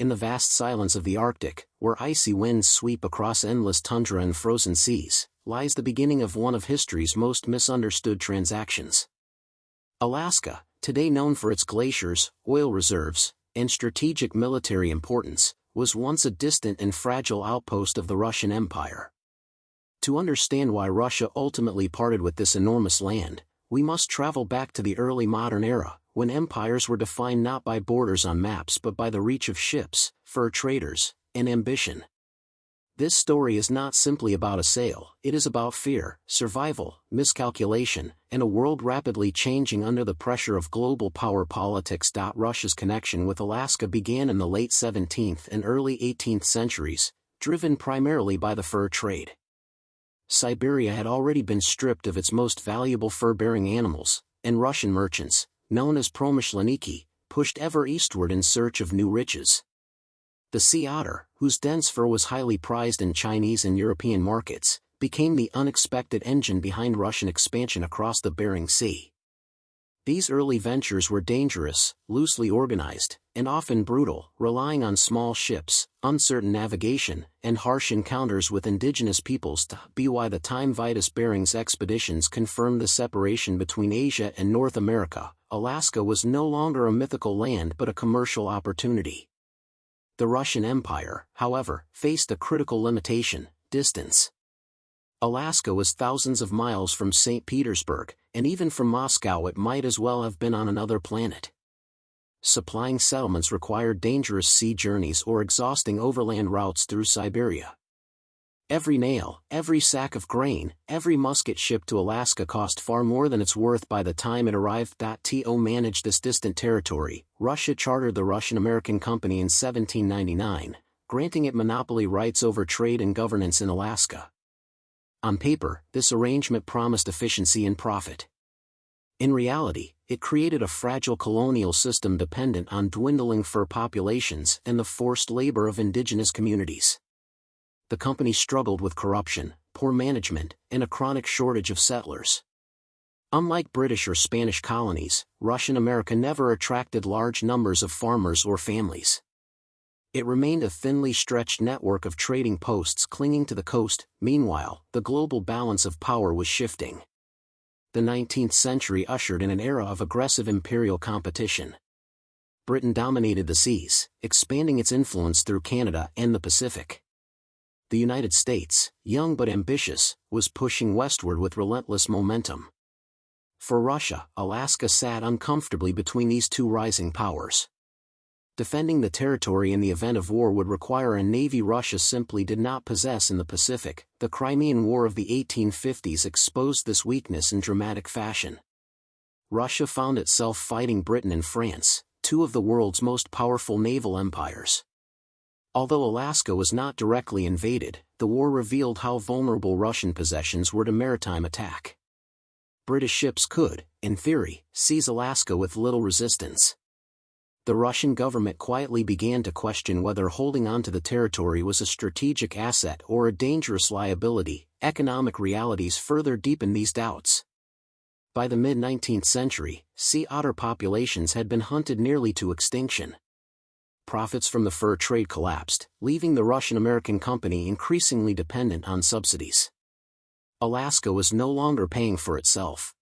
In the vast silence of the Arctic, where icy winds sweep across endless tundra and frozen seas, lies the beginning of one of history's most misunderstood transactions. Alaska, today known for its glaciers, oil reserves, and strategic military importance, was once a distant and fragile outpost of the Russian Empire. To understand why Russia ultimately parted with this enormous land, we must travel back to the early modern era, when empires were defined not by borders on maps but by the reach of ships, fur traders, and ambition. This story is not simply about a sail, it is about fear, survival, miscalculation, and a world rapidly changing under the pressure of global power politics. Russia's connection with Alaska began in the late 17th and early 18th centuries, driven primarily by the fur trade. Siberia had already been stripped of its most valuable fur-bearing animals, and Russian merchants, known as promyshlenniki, pushed ever eastward in search of new riches. The sea otter, whose dense fur was highly prized in Chinese and European markets, became the unexpected engine behind Russian expansion across the Bering Sea. These early ventures were dangerous, loosely organized, and often brutal, relying on small ships, uncertain navigation, and harsh encounters with indigenous peoples. By the time Vitus Bering's expeditions confirmed the separation between Asia and North America, Alaska was no longer a mythical land but a commercial opportunity. The Russian Empire, however, faced a critical limitation: distance. Alaska was thousands of miles from St. Petersburg, and even from Moscow it might as well have been on another planet. Supplying settlements required dangerous sea journeys or exhausting overland routes through Siberia. Every nail, every sack of grain, every musket shipped to Alaska cost far more than its worth by the time it arrived. To manage this distant territory, Russia chartered the Russian-American Company in 1799, granting it monopoly rights over trade and governance in Alaska. On paper, this arrangement promised efficiency and profit. In reality, it created a fragile colonial system dependent on dwindling fur populations and the forced labor of indigenous communities. The company struggled with corruption, poor management, and a chronic shortage of settlers. Unlike British or Spanish colonies, Russian America never attracted large numbers of farmers or families. It remained a thinly stretched network of trading posts clinging to the coast. Meanwhile, the global balance of power was shifting. The 19th century ushered in an era of aggressive imperial competition. Britain dominated the seas, expanding its influence through Canada and the Pacific. The United States, young but ambitious, was pushing westward with relentless momentum. For Russia, Alaska sat uncomfortably between these two rising powers. Defending the territory in the event of war would require a navy Russia simply did not possess in the Pacific. The Crimean War of the 1850s exposed this weakness in dramatic fashion. Russia found itself fighting Britain and France, two of the world's most powerful naval empires. Although Alaska was not directly invaded, the war revealed how vulnerable Russian possessions were to maritime attack. British ships could, in theory, seize Alaska with little resistance. The Russian government quietly began to question whether holding on to the territory was a strategic asset or a dangerous liability. Economic realities further deepened these doubts. By the mid-19th century, sea otter populations had been hunted nearly to extinction. Profits from the fur trade collapsed, leaving the Russian-American Company increasingly dependent on subsidies. Alaska was no longer paying for itself.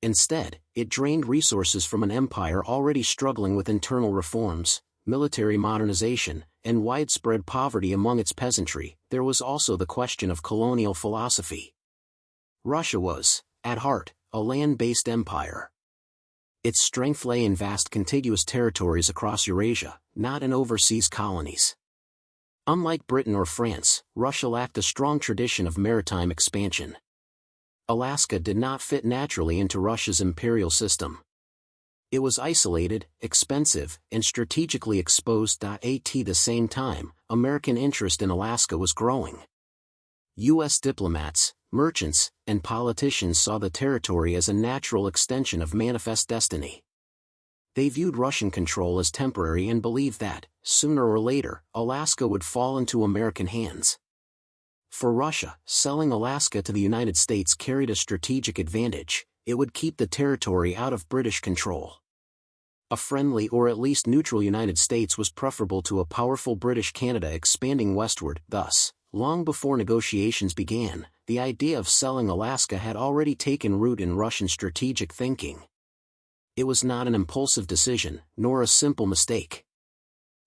Instead, it drained resources from an empire already struggling with internal reforms, military modernization, and widespread poverty among its peasantry. There was also the question of colonial philosophy. Russia was, at heart, a land-based empire. Its strength lay in vast contiguous territories across Eurasia, not in overseas colonies. Unlike Britain or France, Russia lacked a strong tradition of maritime expansion. Alaska did not fit naturally into Russia's imperial system. It was isolated, expensive, and strategically exposed. At the same time, American interest in Alaska was growing. U.S. diplomats, merchants, and politicians saw the territory as a natural extension of manifest destiny. They viewed Russian control as temporary and believed that, sooner or later, Alaska would fall into American hands. For Russia, selling Alaska to the United States carried a strategic advantage: it would keep the territory out of British control. A friendly or at least neutral United States was preferable to a powerful British Canada expanding westward. Thus, long before negotiations began, the idea of selling Alaska had already taken root in Russian strategic thinking. It was not an impulsive decision, nor a simple mistake.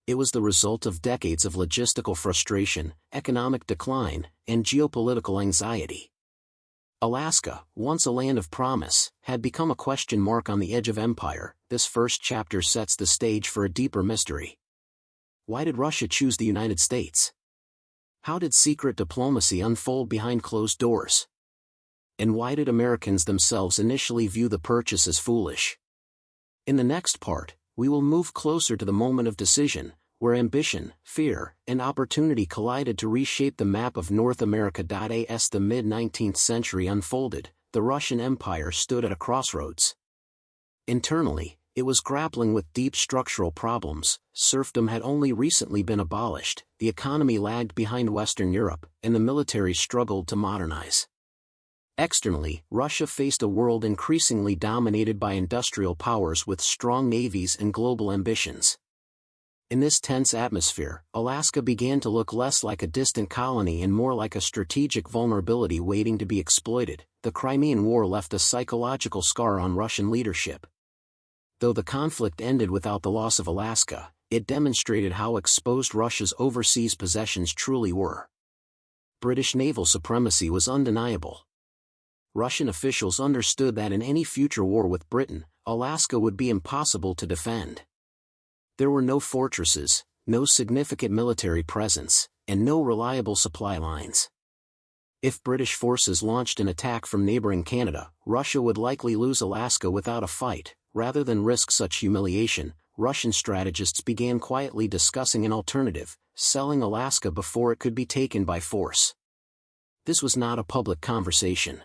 It was the result of decades of logistical frustration, economic decline, and geopolitical anxiety. Alaska, once a land of promise, had become a question mark on the edge of empire. This first chapter sets the stage for a deeper mystery. Why did Russia choose the United States? How did secret diplomacy unfold behind closed doors? And why did Americans themselves initially view the purchase as foolish? In the next part, we will move closer to the moment of decision, where ambition, fear, and opportunity collided to reshape the map of North America. As the mid-19th century unfolded, the Russian Empire stood at a crossroads. Internally, it was grappling with deep structural problems. Serfdom had only recently been abolished, the economy lagged behind Western Europe, and the military struggled to modernize. Externally, Russia faced a world increasingly dominated by industrial powers with strong navies and global ambitions. In this tense atmosphere, Alaska began to look less like a distant colony and more like a strategic vulnerability waiting to be exploited. The Crimean War left a psychological scar on Russian leadership. Though the conflict ended without the loss of Alaska, it demonstrated how exposed Russia's overseas possessions truly were. British naval supremacy was undeniable. Russian officials understood that in any future war with Britain, Alaska would be impossible to defend. There were no fortresses, no significant military presence, and no reliable supply lines. If British forces launched an attack from neighboring Canada, Russia would likely lose Alaska without a fight. Rather than risk such humiliation, Russian strategists began quietly discussing an alternative: selling Alaska before it could be taken by force. This was not a public conversation.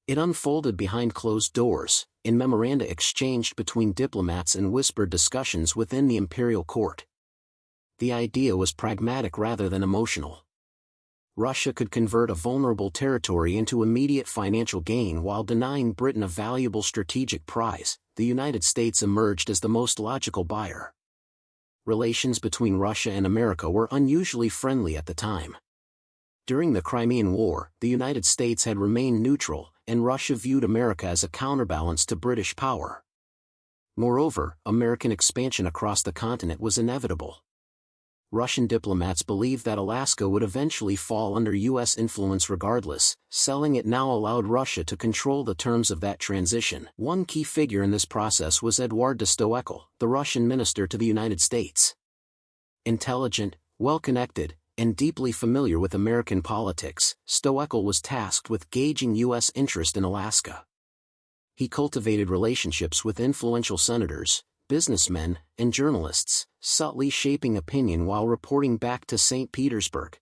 It unfolded behind closed doors, in memoranda exchanged between diplomats and whispered discussions within the imperial court. The idea was pragmatic rather than emotional. Russia could convert a vulnerable territory into immediate financial gain while denying Britain a valuable strategic prize. The United States emerged as the most logical buyer. Relations between Russia and America were unusually friendly at the time. During the Crimean War, the United States had remained neutral, and Russia viewed America as a counterbalance to British power. Moreover, American expansion across the continent was inevitable. Russian diplomats believed that Alaska would eventually fall under U.S. influence regardless. Selling it now allowed Russia to control the terms of that transition. One key figure in this process was Eduard de Stoeckel, the Russian minister to the United States. Intelligent, well-connected, and deeply familiar with American politics, Stoeckel was tasked with gauging U.S. interest in Alaska. He cultivated relationships with influential senators, businessmen, and journalists, subtly shaping opinion while reporting back to St. Petersburg.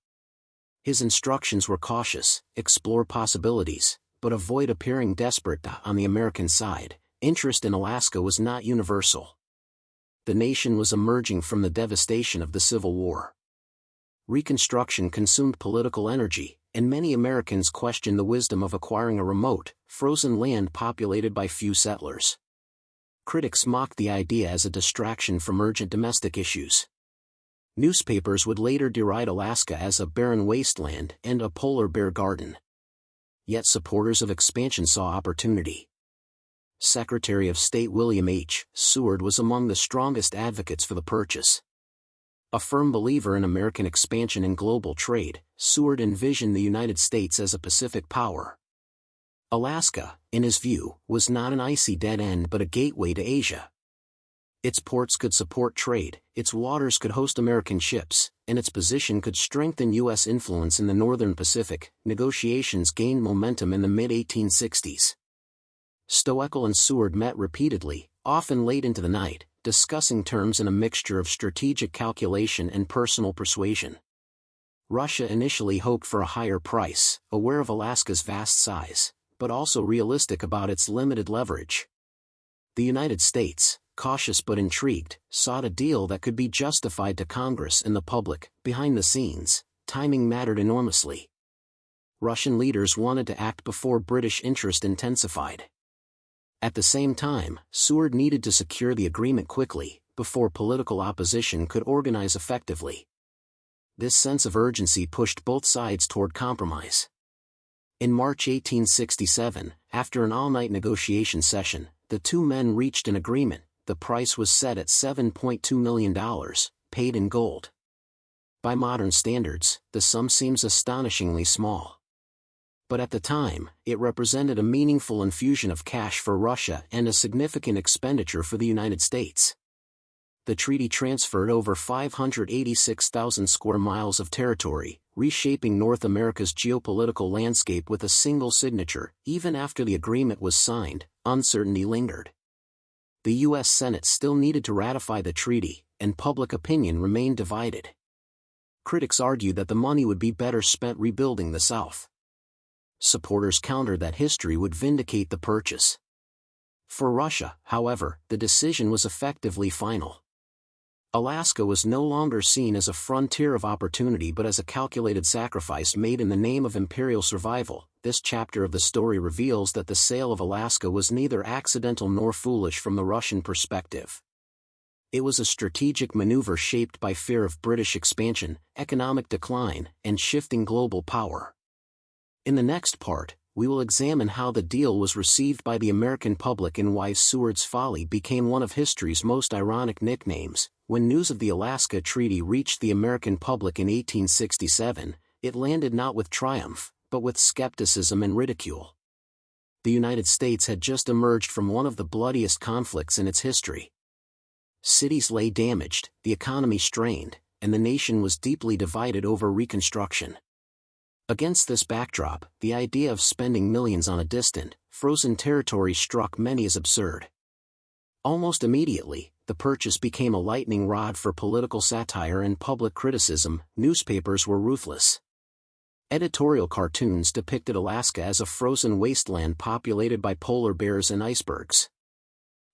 His instructions were cautious: explore possibilities, but avoid appearing desperate. On the American side, interest in Alaska was not universal. The nation was emerging from the devastation of the Civil War. Reconstruction consumed political energy, and many Americans questioned the wisdom of acquiring a remote, frozen land populated by few settlers. Critics mocked the idea as a distraction from urgent domestic issues. Newspapers would later deride Alaska as a barren wasteland and a polar bear garden. Yet supporters of expansion saw opportunity. Secretary of State William H. Seward was among the strongest advocates for the purchase. A firm believer in American expansion and global trade, Seward envisioned the United States as a Pacific power. Alaska, in his view, was not an icy dead end but a gateway to Asia. Its ports could support trade, its waters could host American ships, and its position could strengthen U.S. influence in the northern Pacific. Negotiations gained momentum in the mid-1860s. Stoeckel and Seward met repeatedly, often late into the night, discussing terms in a mixture of strategic calculation and personal persuasion. Russia initially hoped for a higher price, aware of Alaska's vast size, but also realistic about its limited leverage. The United States, cautious but intrigued, sought a deal that could be justified to Congress and the public. Behind the scenes, timing mattered enormously. Russian leaders wanted to act before British interest intensified. At the same time, Seward needed to secure the agreement quickly, before political opposition could organize effectively. This sense of urgency pushed both sides toward compromise. In March 1867, after an all-night negotiation session, the two men reached an agreement. The price was set at $7.2 million, paid in gold. By modern standards, the sum seems astonishingly small. But at the time, it represented a meaningful infusion of cash for Russia and a significant expenditure for the United States. The treaty transferred over 586,000 square miles of territory, reshaping North America's geopolitical landscape with a single signature. Even after the agreement was signed, uncertainty lingered. The U.S. Senate still needed to ratify the treaty, and public opinion remained divided. Critics argued that the money would be better spent rebuilding the South. Supporters countered that history would vindicate the purchase. For Russia, however, the decision was effectively final. Alaska was no longer seen as a frontier of opportunity but as a calculated sacrifice made in the name of imperial survival. This chapter of the story reveals that the sale of Alaska was neither accidental nor foolish from the Russian perspective. It was a strategic maneuver shaped by fear of British expansion, economic decline, and shifting global power. In the next part, we will examine how the deal was received by the American public and why Seward's Folly became one of history's most ironic nicknames. When news of the Alaska Treaty reached the American public in 1867, it landed not with triumph, but with skepticism and ridicule. The United States had just emerged from one of the bloodiest conflicts in its history. Cities lay damaged, the economy strained, and the nation was deeply divided over Reconstruction. Against this backdrop, the idea of spending millions on a distant, frozen territory struck many as absurd. Almost immediately, the purchase became a lightning rod for political satire and public criticism. Newspapers were ruthless. Editorial cartoons depicted Alaska as a frozen wasteland populated by polar bears and icebergs.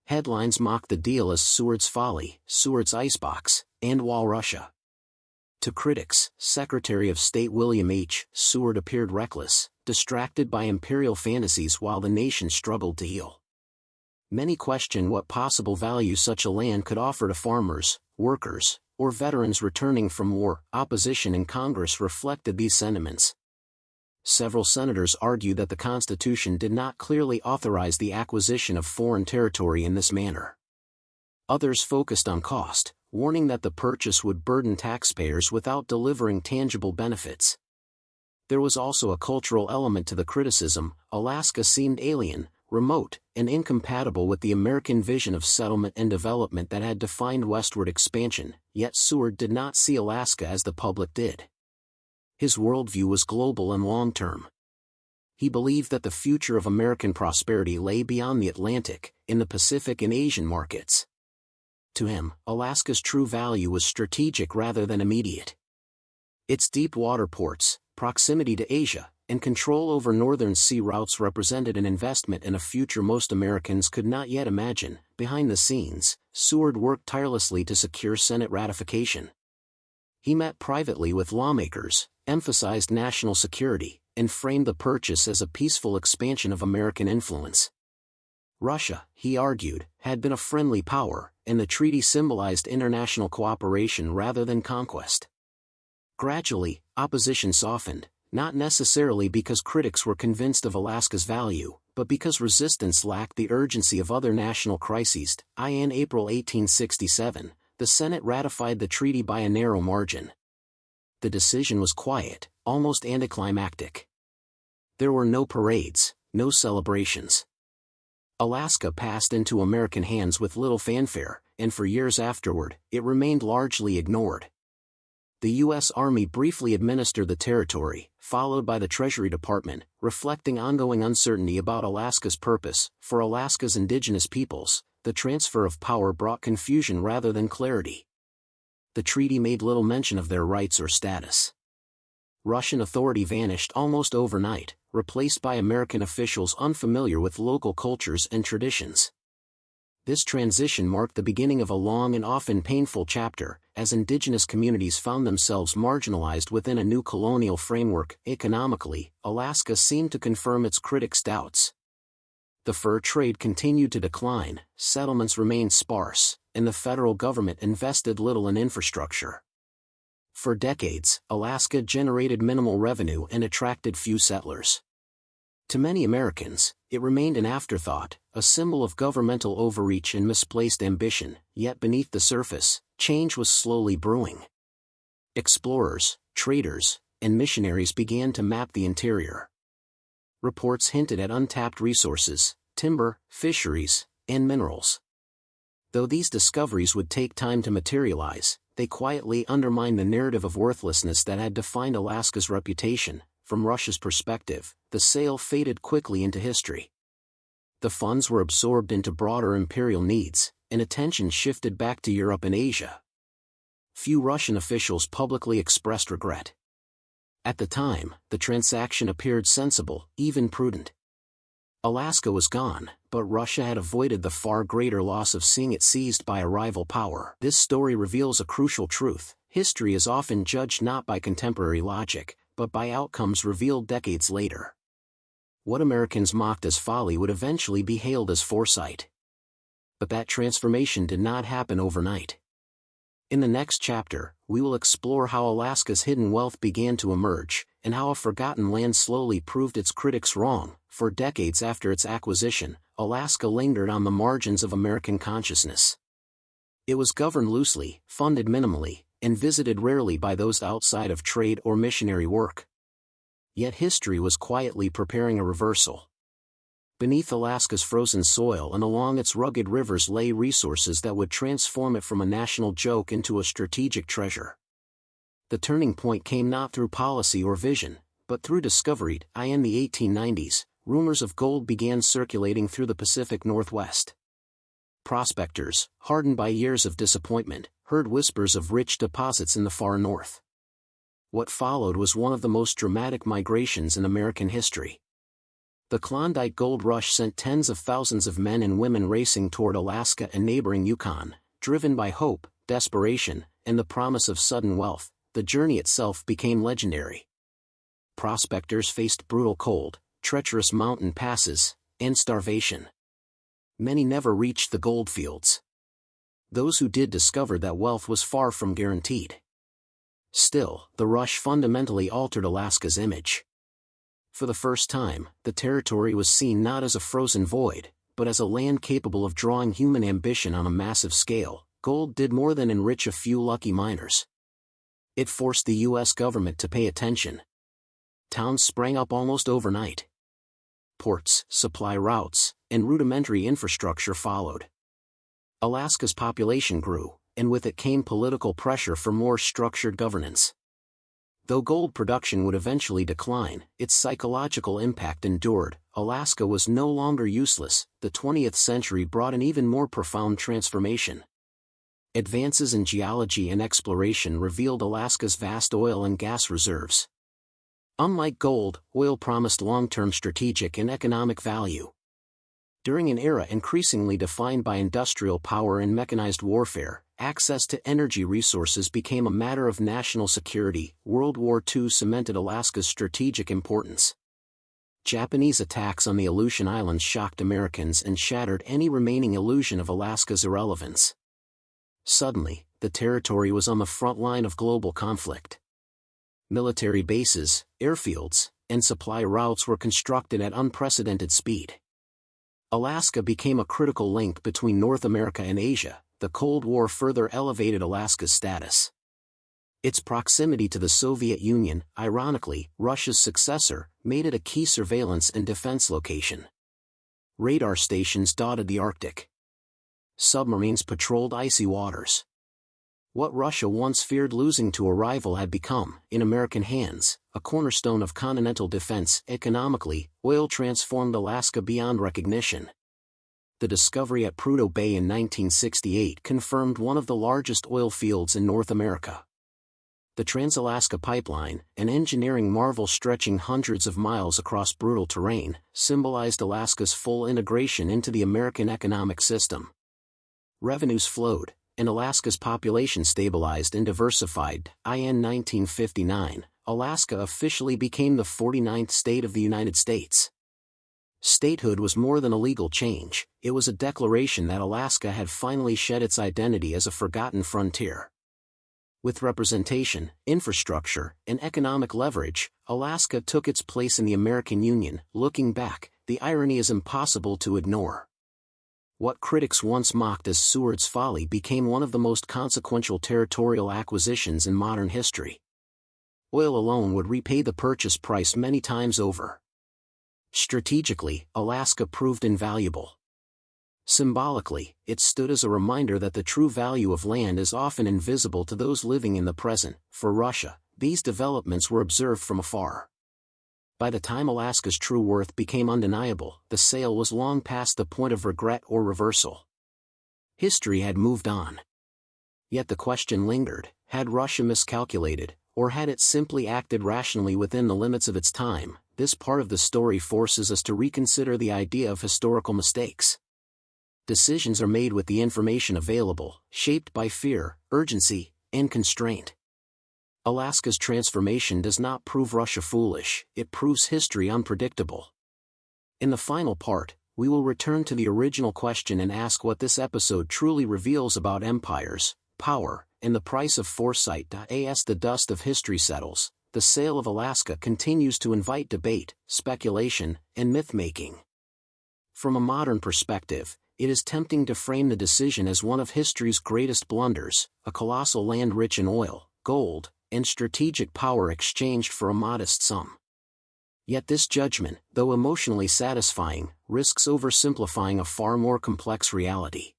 Headlines mocked the deal as Seward's Folly, Seward's Icebox, and Wall Russia. To critics, Secretary of State William H. Seward appeared reckless, distracted by imperial fantasies while the nation struggled to heal. Many question what possible value such a land could offer to farmers, workers, or veterans returning from war. Opposition in Congress reflected these sentiments. Several senators argued that the Constitution did not clearly authorize the acquisition of foreign territory in this manner. Others focused on cost, warning that the purchase would burden taxpayers without delivering tangible benefits. There was also a cultural element to the criticism. Alaska seemed alien, remote, and incompatible with the American vision of settlement and development that had defined westward expansion, yet Seward did not see Alaska as the public did. His worldview was global and long-term. He believed that the future of American prosperity lay beyond the Atlantic, in the Pacific and Asian markets. To him, Alaska's true value was strategic rather than immediate. Its deep water ports, proximity to Asia, and control over northern sea routes represented an investment in a future most Americans could not yet imagine. Behind the scenes, Seward worked tirelessly to secure Senate ratification. He met privately with lawmakers, emphasized national security, and framed the purchase as a peaceful expansion of American influence. Russia, he argued, had been a friendly power, and the treaty symbolized international cooperation rather than conquest. Gradually, opposition softened, not necessarily because critics were convinced of Alaska's value, but because resistance lacked the urgency of other national crises. In April 1867, the Senate ratified the treaty by a narrow margin. The decision was quiet, almost anticlimactic. There were no parades, no celebrations. Alaska passed into American hands with little fanfare, and for years afterward, it remained largely ignored. The U.S. Army briefly administered the territory, followed by the Treasury Department, reflecting ongoing uncertainty about Alaska's purpose. For Alaska's indigenous peoples, the transfer of power brought confusion rather than clarity. The treaty made little mention of their rights or status. Russian authority vanished almost overnight, replaced by American officials unfamiliar with local cultures and traditions. This transition marked the beginning of a long and often painful chapter, as indigenous communities found themselves marginalized within a new colonial framework. Economically, Alaska seemed to confirm its critics' doubts. The fur trade continued to decline, settlements remained sparse, and the federal government invested little in infrastructure. For decades, Alaska generated minimal revenue and attracted few settlers. To many Americans, it remained an afterthought, a symbol of governmental overreach and misplaced ambition, yet beneath the surface, change was slowly brewing. Explorers, traders, and missionaries began to map the interior. Reports hinted at untapped resources, timber, fisheries, and minerals. Though these discoveries would take time to materialize, they quietly undermined the narrative of worthlessness that had defined Alaska's reputation. From Russia's perspective, the sale faded quickly into history. The funds were absorbed into broader imperial needs, and attention shifted back to Europe and Asia. Few Russian officials publicly expressed regret. At the time, the transaction appeared sensible, even prudent. Alaska was gone, but Russia had avoided the far greater loss of seeing it seized by a rival power. This story reveals a crucial truth: history is often judged not by contemporary logic, but by outcomes revealed decades later. What Americans mocked as folly would eventually be hailed as foresight. But that transformation did not happen overnight. In the next chapter, we will explore how Alaska's hidden wealth began to emerge, and how a forgotten land slowly proved its critics wrong. For decades after its acquisition, Alaska lingered on the margins of American consciousness. It was governed loosely, funded minimally, and visited rarely by those outside of trade or missionary work. Yet history was quietly preparing a reversal. Beneath Alaska's frozen soil and along its rugged rivers lay resources that would transform it from a national joke into a strategic treasure. The turning point came not through policy or vision, but through discovery. In the 1890s, rumors of gold began circulating through the Pacific Northwest. Prospectors, hardened by years of disappointment, heard whispers of rich deposits in the far north. What followed was one of the most dramatic migrations in American history. The Klondike Gold Rush sent tens of thousands of men and women racing toward Alaska and neighboring Yukon, driven by hope, desperation, and the promise of sudden wealth. The journey itself became legendary. Prospectors faced brutal cold, treacherous mountain passes, and starvation. Many never reached the gold fields. Those who did discovered that wealth was far from guaranteed. Still, the rush fundamentally altered Alaska's image. For the first time, the territory was seen not as a frozen void, but as a land capable of drawing human ambition on a massive scale. Gold did more than enrich a few lucky miners. It forced the U.S. government to pay attention. Towns sprang up almost overnight. Ports, supply routes, and rudimentary infrastructure followed. Alaska's population grew, and with it came political pressure for more structured governance. Though gold production would eventually decline, its psychological impact endured. Alaska was no longer useless. The 20th century brought an even more profound transformation. Advances in geology and exploration revealed Alaska's vast oil and gas reserves. Unlike gold, oil promised long-term strategic and economic value. During an era increasingly defined by industrial power and mechanized warfare, access to energy resources became a matter of national security. World War II cemented Alaska's strategic importance. Japanese attacks on the Aleutian Islands shocked Americans and shattered any remaining illusion of Alaska's irrelevance. Suddenly, the territory was on the front line of global conflict. Military bases, airfields, and supply routes were constructed at unprecedented speed. Alaska became a critical link between North America and Asia. The Cold War further elevated Alaska's status. Its proximity to the Soviet Union, ironically, Russia's successor, made it a key surveillance and defense location. Radar stations dotted the Arctic. Submarines patrolled icy waters. What Russia once feared losing to a rival had become, in American hands, a cornerstone of continental defense. Economically, oil transformed Alaska beyond recognition. The discovery at Prudhoe Bay in 1968 confirmed one of the largest oil fields in North America. The Trans-Alaska Pipeline, an engineering marvel stretching hundreds of miles across brutal terrain, symbolized Alaska's full integration into the American economic system. Revenues flowed, and Alaska's population stabilized and diversified. In 1959, Alaska officially became the 49th state of the United States. Statehood was more than a legal change, it was a declaration that Alaska had finally shed its identity as a forgotten frontier. With representation, infrastructure, and economic leverage, Alaska took its place in the American Union. Looking back, the irony is impossible to ignore. What critics once mocked as Seward's folly became one of the most consequential territorial acquisitions in modern history. Oil alone would repay the purchase price many times over. Strategically, Alaska proved invaluable. Symbolically, it stood as a reminder that the true value of land is often invisible to those living in the present. For Russia, these developments were observed from afar. By the time Alaska's true worth became undeniable, the sale was long past the point of regret or reversal. History had moved on. Yet the question lingered, had Russia miscalculated, or had it simply acted rationally within the limits of its time? This part of the story forces us to reconsider the idea of historical mistakes. Decisions are made with the information available, shaped by fear, urgency, and constraint. Alaska's transformation does not prove Russia foolish, it proves history unpredictable. In the final part, we will return to the original question and ask what this episode truly reveals about empires, power, and the price of foresight. As the dust of history settles, the sale of Alaska continues to invite debate, speculation, and myth-making. From a modern perspective, it is tempting to frame the decision as one of history's greatest blunders, a colossal land rich in oil, gold, and strategic power exchanged for a modest sum. Yet this judgment, though emotionally satisfying, risks oversimplifying a far more complex reality.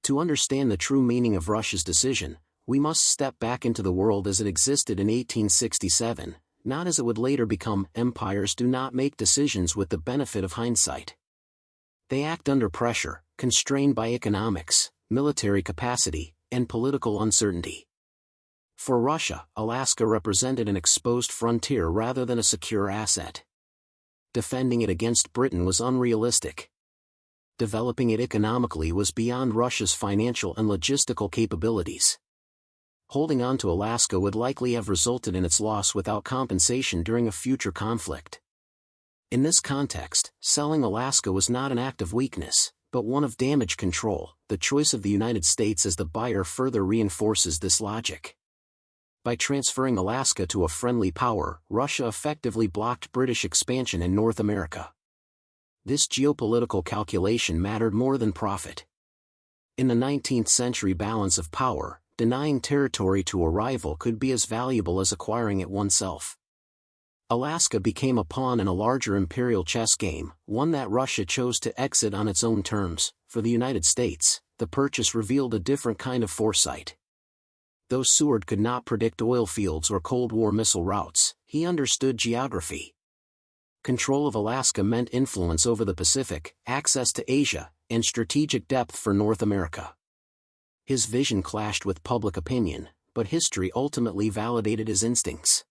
To understand the true meaning of Russia's decision, we must step back into the world as it existed in 1867, not as it would later become. Empires do not make decisions with the benefit of hindsight. They act under pressure, constrained by economics, military capacity, and political uncertainty. For Russia, Alaska represented an exposed frontier rather than a secure asset. Defending it against Britain was unrealistic. Developing it economically was beyond Russia's financial and logistical capabilities. Holding on to Alaska would likely have resulted in its loss without compensation during a future conflict. In this context, selling Alaska was not an act of weakness, but one of damage control. The choice of the United States as the buyer further reinforces this logic. By transferring Alaska to a friendly power, Russia effectively blocked British expansion in North America. This geopolitical calculation mattered more than profit. In the 19th century balance of power, denying territory to a rival could be as valuable as acquiring it oneself. Alaska became a pawn in a larger imperial chess game, one that Russia chose to exit on its own terms. For the United States, the purchase revealed a different kind of foresight. Though Seward could not predict oil fields or Cold War missile routes, he understood geography. Control of Alaska meant influence over the Pacific, access to Asia, and strategic depth for North America. His vision clashed with public opinion, but history ultimately validated his instincts.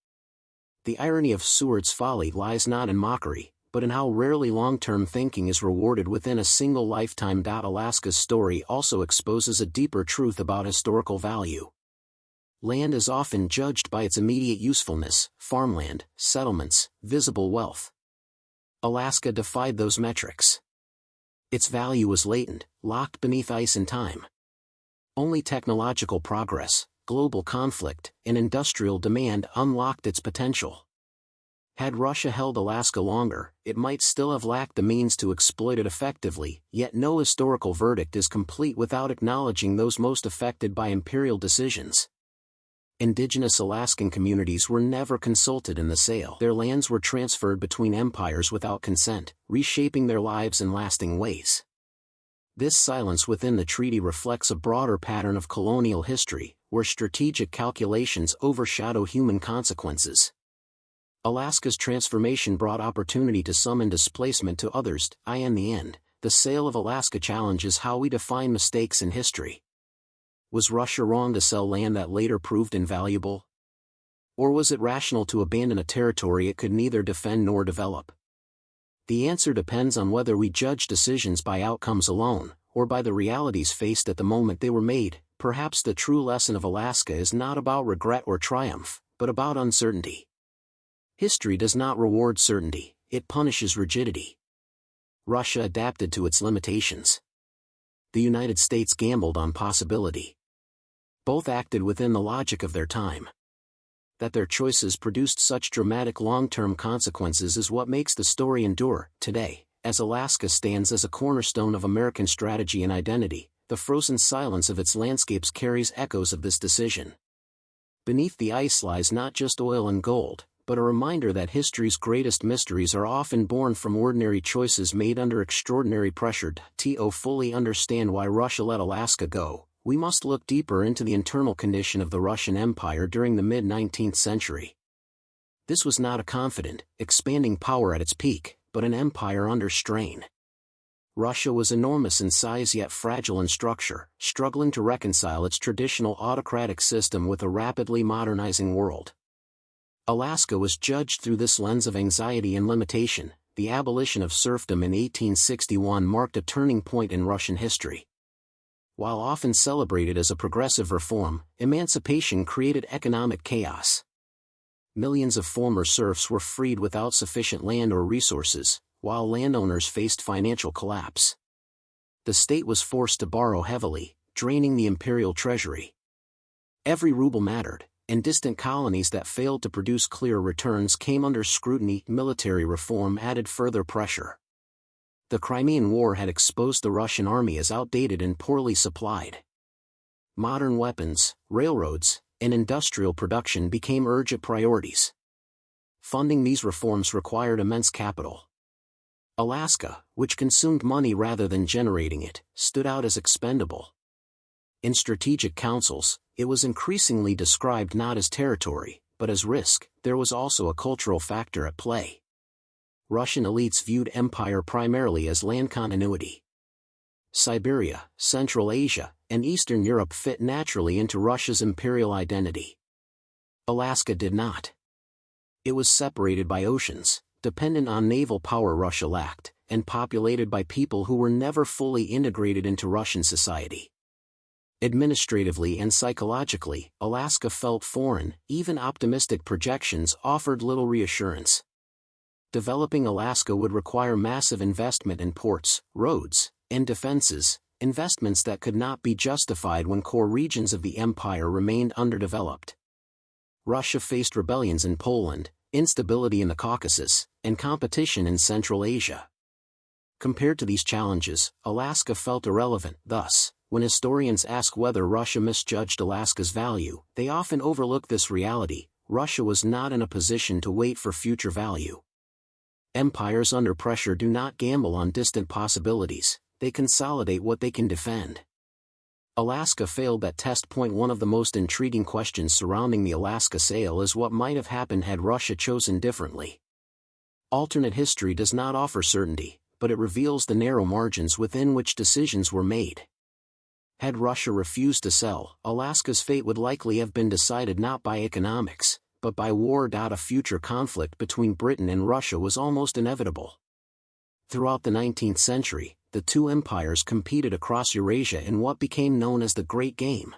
The irony of Seward's folly lies not in mockery, but in how rarely long-term thinking is rewarded within a single lifetime. Alaska's story also exposes a deeper truth about historical value. Land is often judged by its immediate usefulness, farmland, settlements, visible wealth. Alaska defied those metrics. Its value was latent, locked beneath ice and time. Only technological progress, global conflict, and industrial demand unlocked its potential. Had Russia held Alaska longer, it might still have lacked the means to exploit it effectively. Yet no historical verdict is complete without acknowledging those most affected by imperial decisions. Indigenous Alaskan communities were never consulted in the sale. Their lands were transferred between empires without consent, reshaping their lives in lasting ways. This silence within the treaty reflects a broader pattern of colonial history, where strategic calculations overshadow human consequences. Alaska's transformation brought opportunity to some and displacement to others. In the end, the sale of Alaska challenges how we define mistakes in history. Was Russia wrong to sell land that later proved invaluable? Or was it rational to abandon a territory it could neither defend nor develop? The answer depends on whether we judge decisions by outcomes alone, or by the realities faced at the moment they were made. Perhaps the true lesson of Alaska is not about regret or triumph, but about uncertainty. History does not reward certainty, it punishes rigidity. Russia adapted to its limitations. The United States gambled on possibility. Both acted within the logic of their time. That their choices produced such dramatic long-term consequences is what makes the story endure. Today, as Alaska stands as a cornerstone of American strategy and identity, the frozen silence of its landscapes carries echoes of this decision. Beneath the ice lies not just oil and gold, but a reminder that history's greatest mysteries are often born from ordinary choices made under extraordinary pressure. To fully understand why Russia let Alaska go, we must look deeper into the internal condition of the Russian Empire during the mid-19th century. This was not a confident, expanding power at its peak, but an empire under strain. Russia was enormous in size yet fragile in structure, struggling to reconcile its traditional autocratic system with a rapidly modernizing world. Alaska was judged through this lens of anxiety and limitation. The abolition of serfdom in 1861 marked a turning point in Russian history. While often celebrated as a progressive reform, emancipation created economic chaos. Millions of former serfs were freed without sufficient land or resources, while landowners faced financial collapse. The state was forced to borrow heavily, draining the imperial treasury. Every ruble mattered, and distant colonies that failed to produce clear returns came under scrutiny. Military reform added further pressure. The Crimean War had exposed the Russian army as outdated and poorly supplied. Modern weapons, railroads, and industrial production became urgent priorities. Funding these reforms required immense capital. Alaska, which consumed money rather than generating it, stood out as expendable. In strategic councils, it was increasingly described not as territory, but as risk. There was also a cultural factor at play. Russian elites viewed empire primarily as land continuity. Siberia, Central Asia, and Eastern Europe fit naturally into Russia's imperial identity. Alaska did not. It was separated by oceans, dependent on naval power Russia lacked, and populated by people who were never fully integrated into Russian society. Administratively and psychologically, Alaska felt foreign. Even optimistic projections offered little reassurance. Developing Alaska would require massive investment in ports, roads, and defenses, investments that could not be justified when core regions of the empire remained underdeveloped. Russia faced rebellions in Poland, instability in the Caucasus, and competition in Central Asia. Compared to these challenges, Alaska felt irrelevant. Thus, when historians ask whether Russia misjudged Alaska's value, they often overlook this reality: Russia was not in a position to wait for future value. Empires under pressure do not gamble on distant possibilities, they consolidate what they can defend. Alaska failed that test. One of the most intriguing questions surrounding the Alaska sale is what might have happened had Russia chosen differently. Alternate history does not offer certainty, but it reveals the narrow margins within which decisions were made. Had Russia refused to sell, Alaska's fate would likely have been decided not by economics, but by war. A future conflict between Britain and Russia was almost inevitable. Throughout the 19th century, the two empires competed across Eurasia in what became known as the Great Game.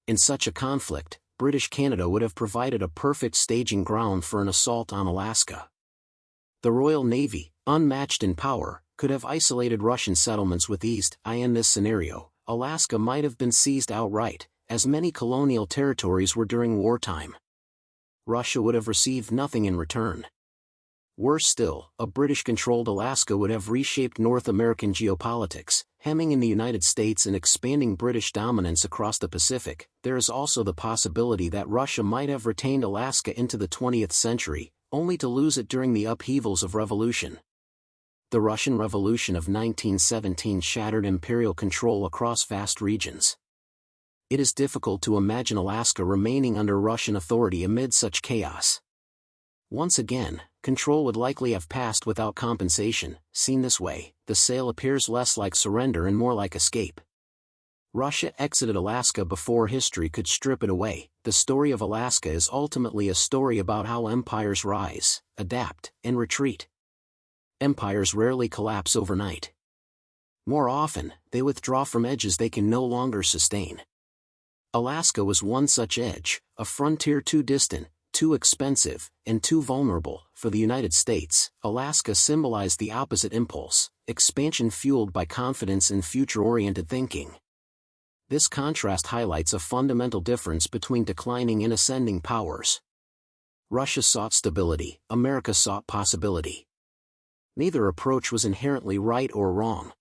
In such a conflict, British Canada would have provided a perfect staging ground for an assault on Alaska. The Royal Navy, unmatched in power, could have isolated Russian settlements with ease. In this scenario, Alaska might have been seized outright, as many colonial territories were during wartime. Russia would have received nothing in return. Worse still, a British-controlled Alaska would have reshaped North American geopolitics, hemming in the United States and expanding British dominance across the Pacific. There is also the possibility that Russia might have retained Alaska into the 20th century, only to lose it during the upheavals of revolution. The Russian Revolution of 1917 shattered imperial control across vast regions. It is difficult to imagine Alaska remaining under Russian authority amid such chaos. Once again, control would likely have passed without compensation. Seen this way, the sale appears less like surrender and more like escape. Russia exited Alaska before history could strip it away. The story of Alaska is ultimately a story about how empires rise, adapt, and retreat. Empires rarely collapse overnight. More often, they withdraw from edges they can no longer sustain. Alaska was one such edge, a frontier too distant, too expensive, and too vulnerable. For the United States, Alaska symbolized the opposite impulse, expansion fueled by confidence and future-oriented thinking. This contrast highlights a fundamental difference between declining and ascending powers. Russia sought stability, America sought possibility. Neither approach was inherently right or wrong.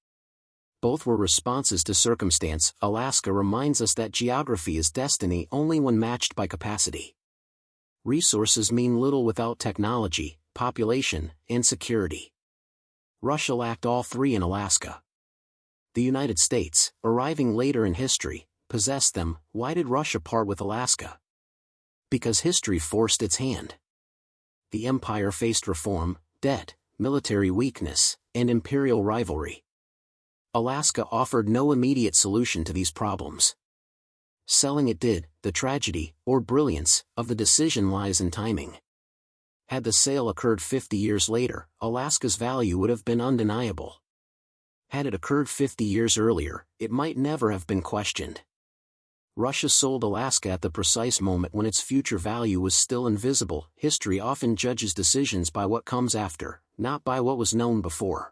Both were responses to circumstance. Alaska reminds us that geography is destiny only when matched by capacity. Resources mean little without technology, population, and security. Russia lacked all three in Alaska. The United States, arriving later in history, possessed them. Why did Russia part with Alaska? Because history forced its hand. The empire faced reform, debt, military weakness, and imperial rivalry. Alaska offered no immediate solution to these problems. Selling it did. The tragedy, or brilliance, of the decision lies in timing. Had the sale occurred 50 years later, Alaska's value would have been undeniable. Had it occurred 50 years earlier, it might never have been questioned. Russia sold Alaska at the precise moment when its future value was still invisible. History often judges decisions by what comes after, not by what was known before.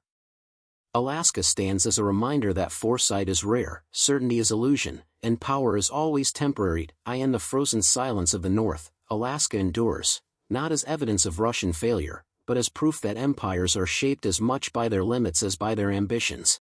Alaska stands as a reminder that foresight is rare, certainty is illusion, and power is always temporary. In the frozen silence of the North, Alaska endures, not as evidence of Russian failure, but as proof that empires are shaped as much by their limits as by their ambitions.